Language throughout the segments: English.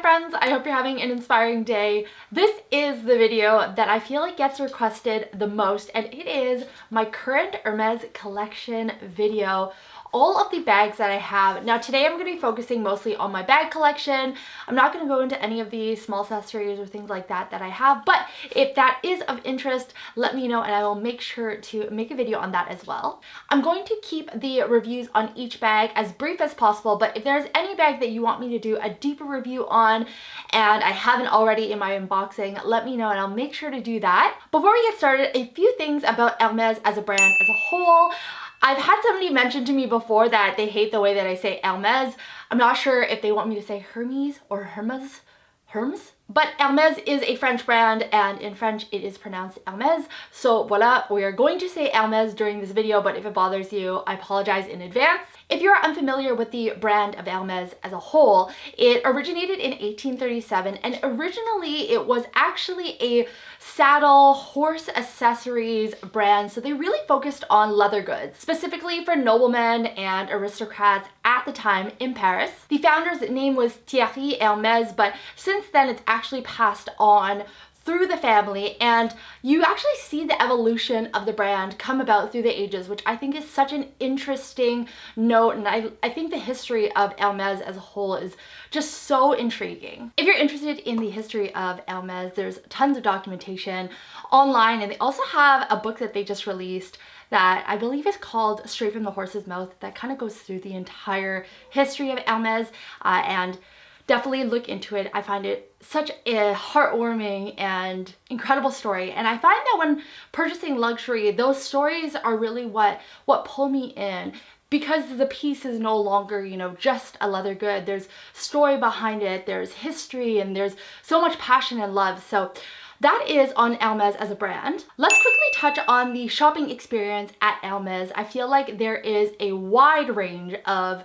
friends, I hope you're having an inspiring day. This is the video that I feel like gets requested the most, and it is my current Hermès collection video. All of the bags that I have. Now today I'm going to be focusing mostly on my bag collection. I'm not going to go into any of the small accessories or things like that that I have, but if that is of interest, let me know and I will make sure to make a video on that as well. I'm going to keep the reviews on each bag as brief as possible, but if there's any bag that you want me to do a deeper review on and I haven't already in my unboxing, let me know and I'll make sure to do that. Before we get started, a few things about Hermès as a brand as a whole. I've had somebody mention to me before that they hate the way that I say Hermès. I'm not sure if they want me to say Hermes or Hermes. Hermes? But Hermès is a French brand and in French it is pronounced Hermès. So voila, we are going to say Hermès during this video, but if it bothers you, I apologize in advance. If you're unfamiliar with the brand of Hermès as a whole, it originated in 1837 and originally it was actually a saddle horse accessories brand. So they really focused on leather goods, specifically for noblemen and aristocrats at the time in Paris. The founder's name was Thierry Hermès, but since then it's actually passed on through the family, and you actually see the evolution of the brand come about through the ages, which I think is such an interesting note, and I think the history of Hermès as a whole is just so intriguing. If you're interested in the history of Hermès, there's tons of documentation online, and they also have a book that they just released that I believe is called Straight from the Horse's Mouth that kind of goes through the entire history of Hermès, and definitely look into it. I find it such a heartwarming and incredible story, and I find that when purchasing luxury, those stories are really what pull me in, because the piece is no longer, you know, just a leather good. There's story behind it, there's history, and there's so much passion and love. So that is on Hermès as a brand. Let's quickly touch on the shopping experience at Hermès. I feel like there is a wide range of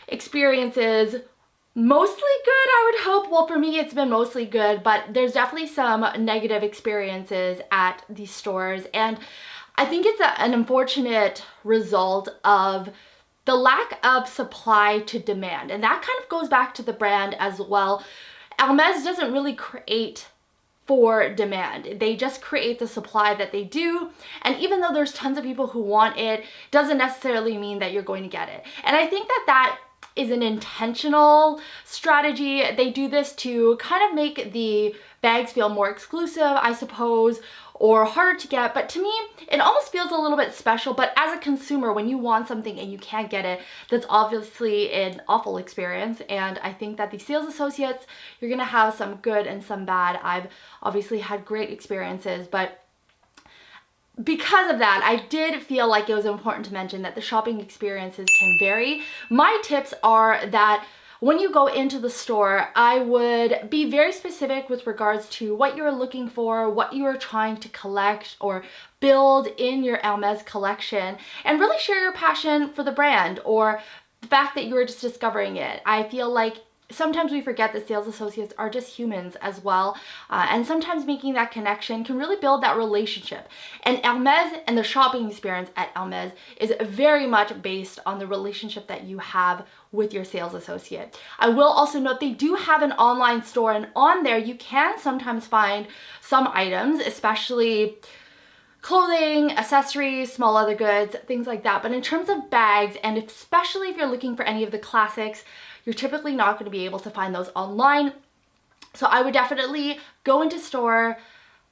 experiences. Mostly good, I would hope. Well, for me, it's been mostly good, but there's definitely some negative experiences at these stores. And I think it's an unfortunate result of the lack of supply to demand. And that kind of goes back to the brand as well. Hermès doesn't really create for demand. They just create the supply that they do. And even though there's tons of people who want it, doesn't necessarily mean that you're going to get it. And I think that is an intentional strategy. They do this to kind of make the bags feel more exclusive, I suppose, or harder to get. But to me, it almost feels a little bit special. But as a consumer, when you want something and you can't get it, that's obviously an awful experience. And I think that the sales associates, you're gonna have some good and some bad. I've obviously had great experiences, but because of that, I did feel like it was important to mention that the shopping experiences can vary. My tips are that when you go into the store, I would be very specific with regards to what you're looking for, what you are trying to collect or build in your Hermès collection, and really share your passion for the brand or the fact that you are just discovering it. I feel like sometimes we forget that sales associates are just humans as well, and sometimes making that connection can really build that relationship. And Hermès and the shopping experience at Hermès is very much based on the relationship that you have with your sales associate. I will also note they do have an online store, and on there you can sometimes find some items, especially clothing, accessories, small leather goods, things like that. But in terms of bags, and especially if you're looking for any of the classics, you're typically not going to be able to find those online. So I would definitely go into store,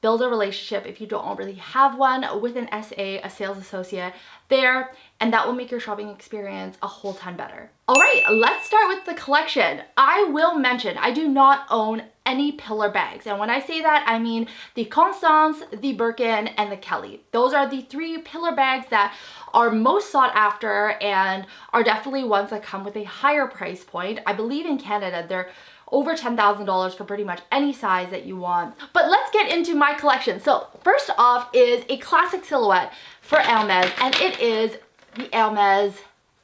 build a relationship if you don't already have one with an SA, a sales associate there, and that will make your shopping experience a whole ton better. All right, let's start with the collection. I will mention I do not own any pillar bags, and when I say that, I mean the Constance, the Birkin, and the Kelly. Those are the three pillar bags that are most sought after and are definitely ones that come with a higher price point. I believe in Canada they're over $10,000 for pretty much any size that you want. But let's get into my collection. So first off is a classic silhouette for Hermès, and it is the Hermès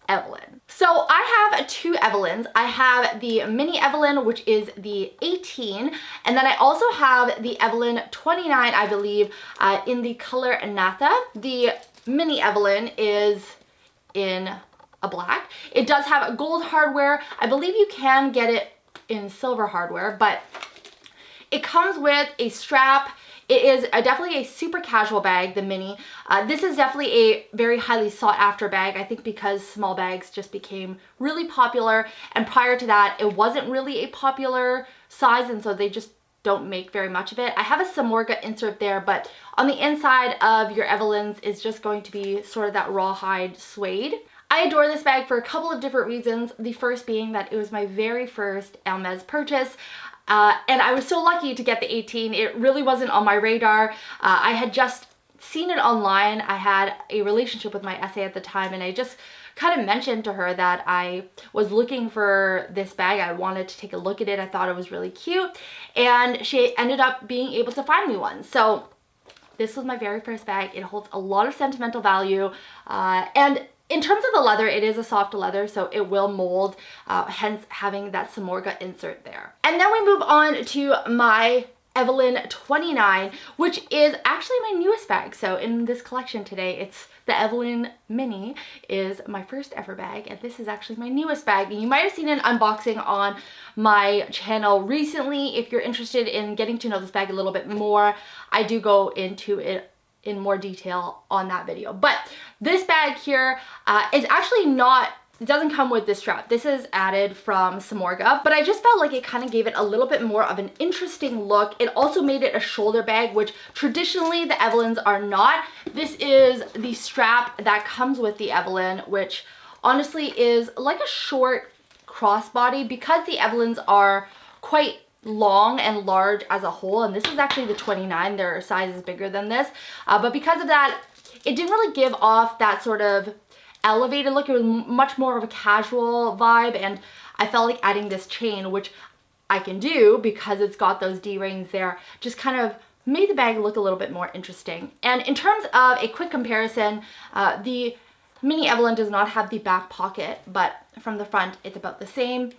Evelyne. So I have two Evelynes. I have the mini Evelyne, which is the 18, and then I also have the Evelyne 29, I believe, in the color Nata. The mini Evelyne is in a black. It does have gold hardware. I believe you can get it in silver hardware, but it comes with a strap. It is definitely a super casual bag, the mini. This is definitely a very highly sought after bag, I think because small bags just became really popular, and prior to that it wasn't really a popular size, and so they just don't make very much of it. I have a Samorga insert there, but on the inside of your Evelyne's is just going to be sort of that rawhide suede. I adore this bag for a couple of different reasons. The first being that it was my very first Hermès purchase. And I was so lucky to get the 18. It really wasn't on my radar. I had just seen it online. I had a relationship with my SA at the time, and I just kind of mentioned to her that I was looking for this bag. I wanted to take a look at it. I thought it was really cute, and she ended up being able to find me one. So this was my very first bag. It holds a lot of sentimental value, and in terms of the leather, it is a soft leather, so it will mold, hence having that Samorga insert there. And then we move on to my Evelyne 29, which is actually my newest bag. So in this collection today, it's the Evelyne Mini is my first ever bag, and this is actually my newest bag. And you might have seen an unboxing on my channel recently. If you're interested in getting to know this bag a little bit more, I do go into it in more detail on that video. But this bag here is actually not, it doesn't come with this strap. This is added from Samorga, but I just felt like it kind of gave it a little bit more of an interesting look. It also made it a shoulder bag, which traditionally the Evelynes are not. This is the strap that comes with the Evelyne, which honestly is like a short crossbody because the Evelynes are quite long and large as a whole, and this is actually the 29. Their size is bigger than this, but because of that, it didn't really give off that sort of elevated look. It was much more of a casual vibe, and I felt like adding this chain, which I can do because it's got those D-rings there, just kind of made the bag look a little bit more interesting. And in terms of a quick comparison, the Mini Evelyne does not have the back pocket, but from the front it's about the same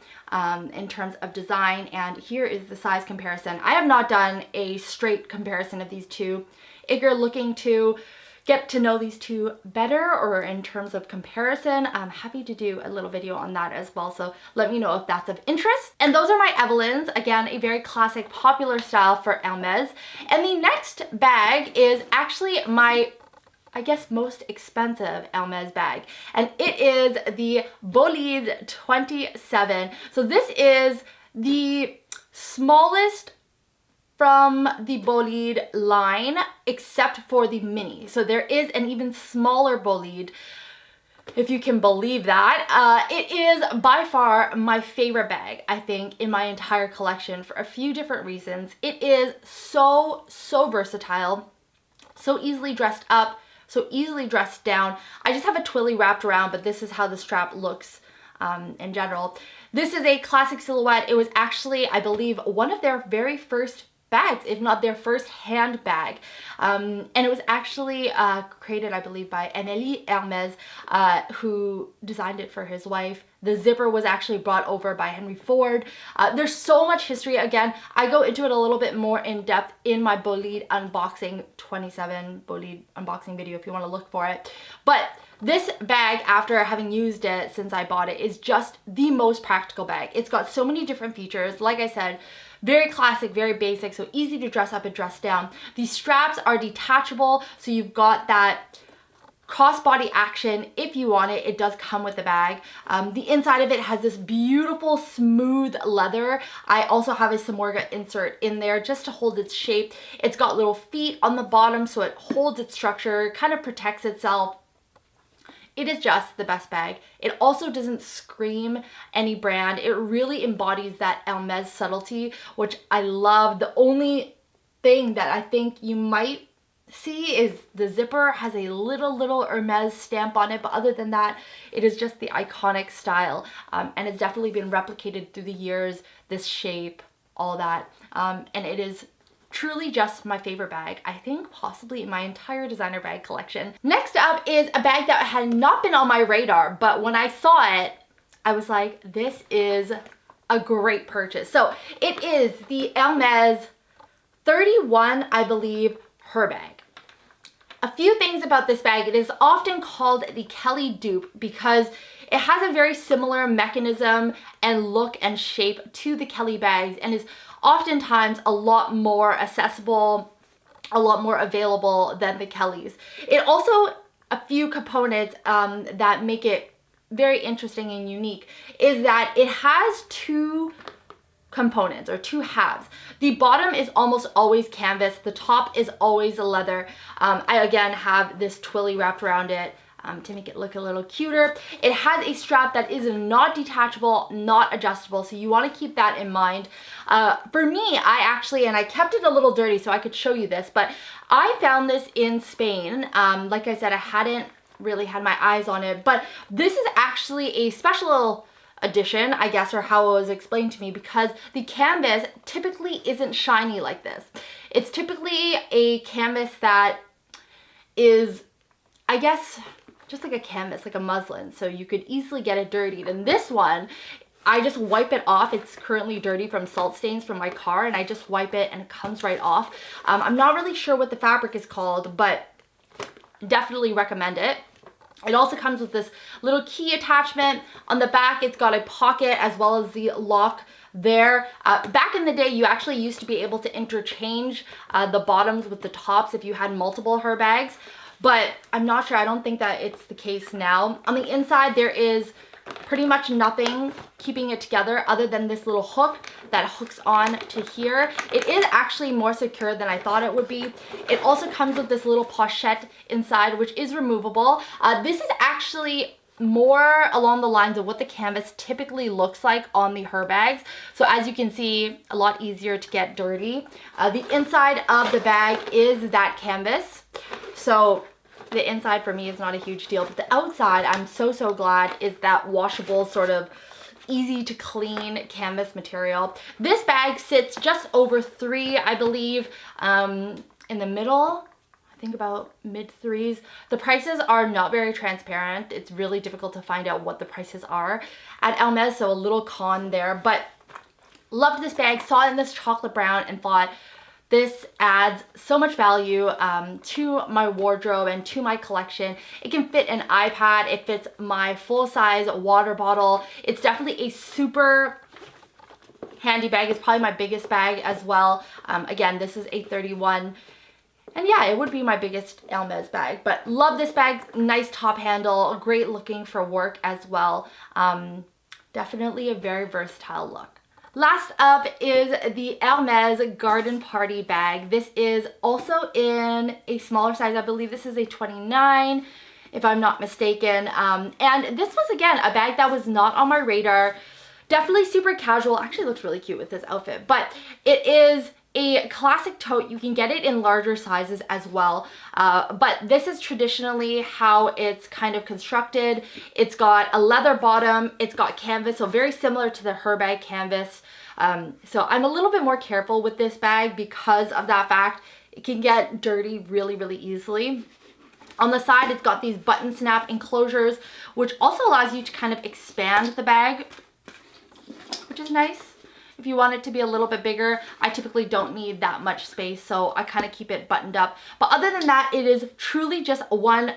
in terms of design, and here is the size comparison. I have not done a straight comparison of these two. If you're looking to get to know these two better or in terms of comparison, I'm happy to do a little video on that as well, so let me know if that's of interest. And those are my Evelynes. Again, a very classic popular style for Hermès. And the next bag is actually my, I guess, most expensive Hermès bag, and it is the Bolide 27. So this is the smallest from the Bolide line, except for the mini. So there is an even smaller Bolide, if you can believe that. It is by far my favorite bag, I think, in my entire collection for a few different reasons. It is so versatile, so easily dressed up, so easily dressed down. I just have a twilly wrapped around, but this is how the strap looks in general. This is a classic silhouette. It was actually, I believe, one of their very first bags, if not their first handbag. And it was actually created, I believe, by Hermès, who designed it for his wife. The zipper was actually brought over by Henry Ford. There's so much history. Again, I go into it a little bit more in depth in my Bolide unboxing 27 Bolide unboxing video if you want to look for it. But this bag, after having used it since I bought it, is just the most practical bag. It's got so many different features. Like I said, very classic, very basic, so easy to dress up and dress down. These straps are detachable, so you've got that crossbody action if you want it. It does come with the bag. The inside of it has this beautiful smooth leather. I also have a Samorga insert in there just to hold its shape. It's got little feet on the bottom, so it holds its structure, kind of protects itself. It is just the best bag. It also doesn't scream any brand. It really embodies that Hermès subtlety, which I love. The only thing that I think you might see is the zipper has a little Hermès stamp on it, but other than that, it is just the iconic style, and it's definitely been replicated through the years, this shape, all that, and it is truly just my favorite bag, I think possibly in my entire designer bag collection. Next up is a bag that had not been on my radar, but when I saw it, I was like, this is a great purchase. So it is the Hermès 31, I believe, Herbag. A few things about this bag. It is often called the Kelly dupe because it has a very similar mechanism and look and shape to the Kelly bags and is oftentimes a lot more accessible, a lot more available than the Kellys. It also, a few components that make it very interesting and unique is that it has two components or two halves. The bottom is almost always canvas. The top is always leather. I again have this twilly wrapped around it to make it look a little cuter. It has a strap that is not detachable, not adjustable, so you want to keep that in mind. For me, I kept it a little dirty so I could show you this, but I found this in Spain. Like I said, I hadn't really had my eyes on it, but this is actually a special edition, I guess, or how it was explained to me, because the canvas typically isn't shiny like this. It's typically a canvas that is, I guess, just like a canvas, like a muslin, so you could easily get it dirtied. And this one, I just wipe it off. It's currently dirty from salt stains from my car, and I just wipe it and it comes right off. I'm not really sure what the fabric is called, but definitely recommend it. It also comes with this little key attachment. On the back, it's got a pocket as well as the lock there. Back in the day, you actually used to be able to interchange the bottoms with the tops if you had multiple Herbags, but I'm not sure. I don't think that it's the case now. On the inside, there is pretty much nothing keeping it together other than this little hook that hooks on to here. It is actually more secure than I thought it would be. It also comes with this little pochette inside, which is removable. This is actually more along the lines of what the canvas typically looks like on the Herbags. So as you can see, a lot easier to get dirty. The inside of the bag is that canvas. So the inside for me is not a huge deal, but the outside, I'm so glad, is that washable, sort of easy to clean canvas material. This bag sits just over 3, I believe, in the middle. I think about mid-3s. The prices are not very transparent. It's really difficult to find out what the prices are at Hermès, so a little con there, but loved this bag, saw it in this chocolate brown and thought, this adds so much value to my wardrobe and to my collection. It can fit an iPad. It fits my full-size water bottle. It's definitely a super handy bag. It's probably my biggest bag as well. Again, this is a 31. And yeah, it would be my biggest Hermès bag. But love this bag. Nice top handle. Great looking for work as well. Definitely a very versatile look. Last up is the Hermès Garden Party bag. This is also in a smaller size. I believe this is a 29, if I'm not mistaken. And this was, again, a bag that was not on my radar. Definitely super casual. Actually looks really cute with this outfit. But it is a classic tote. You can get it in larger sizes as well, but this is traditionally how it's kind of constructed. It's got a leather bottom, it's got canvas, so very similar to the Herbag canvas. So I'm a little bit more careful with this bag because of that fact. It can get dirty really easily. On the side, it's got these button snap enclosures, which also allows you to kind of expand the bag, which is nice. If you want it to be a little bit bigger, I typically don't need that much space, so I kind of keep it buttoned up. But other than that, it is truly just one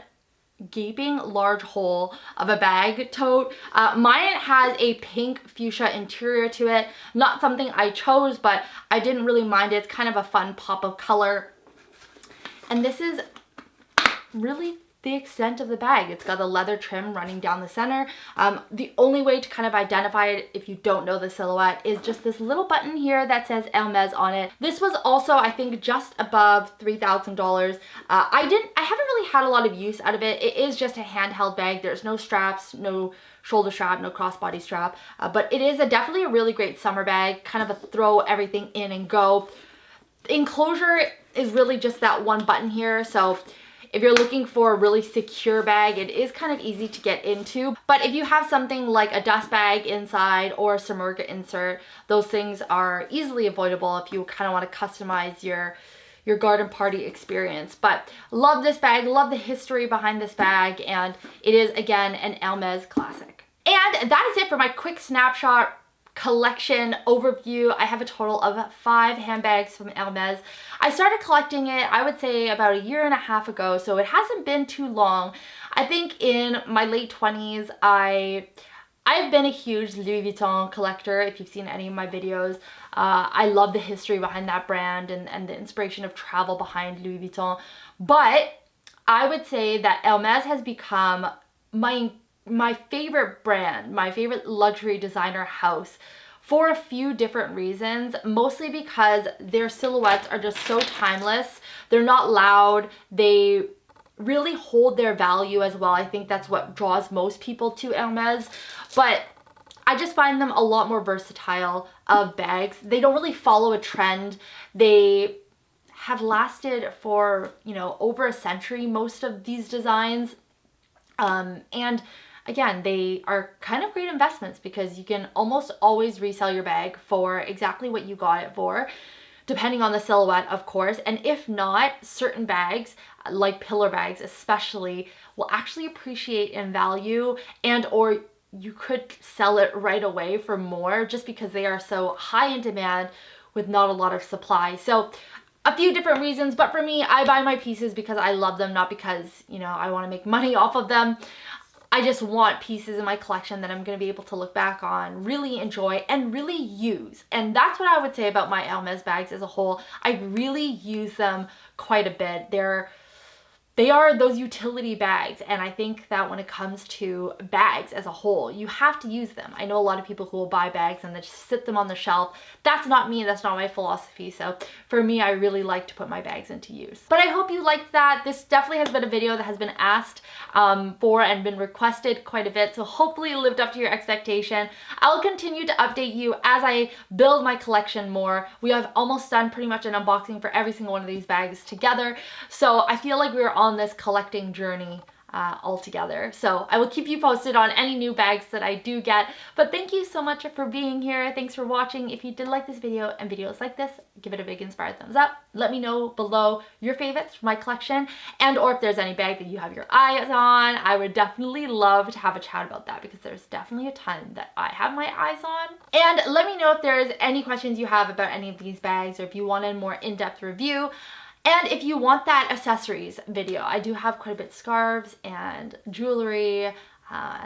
gaping large hole of a bag tote. Mine has a pink fuchsia interior to it. Not something I chose, but I didn't really mind it. It's kind of a fun pop of color. And this is really the extent of the bag. It's got a leather trim running down the center. The only way to kind of identify it if you don't know the silhouette is just this little button here that says Hermès on it. This was also, I think, just above $3,000. I haven't really had a lot of use out of it. It is just a handheld bag. There's no straps, no shoulder strap, no crossbody strap, but it is definitely a really great summer bag, kind of a throw everything in and go. The enclosure is really just that one button here, so if you're looking for a really secure bag, it is kind of easy to get into. But if you have something like a dust bag inside or a Samurga insert, those things are easily avoidable if you kind of want to customize your garden party experience. But love this bag, love the history behind this bag, and it is, again, an Hermès classic. And that is it for my quick snapshot collection overview. I have a total of 5 handbags from Hermès. I started collecting it, I would say, about a year and a half ago, so it hasn't been too long. I think in my late 20s, I've been a huge Louis Vuitton collector, if you've seen any of my videos. I love the history behind that brand and the inspiration of travel behind Louis Vuitton. But I would say that Hermès has become my favorite brand, my favorite luxury designer house for a few different reasons, mostly because their silhouettes are just so timeless. They're not loud. They really hold their value as well. I think that's what draws most people to Hermès, but I just find them a lot more versatile of bags. They don't really follow a trend. They have lasted for, you know, over a century, most of these designs. And again, they are kind of great investments because you can almost always resell your bag for exactly what you got it for, depending on the silhouette, of course. And if not, certain bags, like pillar bags especially, will actually appreciate in value, and or you could sell it right away for more just because they are so high in demand with not a lot of supply. So a few different reasons, but for me, I buy my pieces because I love them, not because, you know, I want to make money off of them. I just want pieces in my collection that I'm going to be able to look back on, really enjoy, and really use. And that's what I would say about my Hermès bags as a whole. I really use them quite a bit. They are those utility bags, and I think that when it comes to bags as a whole, you have to use them. I know a lot of people who will buy bags and they just sit them on the shelf. That's not me, that's not my philosophy. So for me, I really like to put my bags into use. But I hope you liked that. This definitely has been a video that has been asked for and been requested quite a bit, so hopefully it lived up to your expectation. I'll continue to update you as I build my collection more. We have almost done pretty much an unboxing for every single one of these bags together, so I feel like we're on this collecting journey all together. So I will keep you posted on any new bags that I do get. But thank you so much for being here. Thanks for watching. If you did like this video and videos like this, give it a big inspired thumbs up. Let me know below your favorites from my collection, and or if there's any bag that you have your eyes on. I would definitely love to have a chat about that because there's definitely a ton that I have my eyes on. And let me know if there's any questions you have about any of these bags, or if you want a more in-depth review. And if you want that accessories video, I do have quite a bit of scarves and jewelry,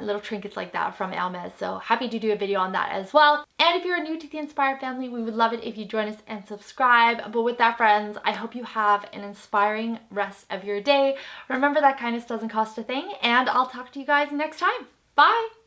little trinkets like that from Hermès, so happy to do a video on that as well. And if you're new to the Inspired family, we would love it if you join us and subscribe. But with that, friends, I hope you have an inspiring rest of your day. Remember that kindness doesn't cost a thing, and I'll talk to you guys next time. Bye!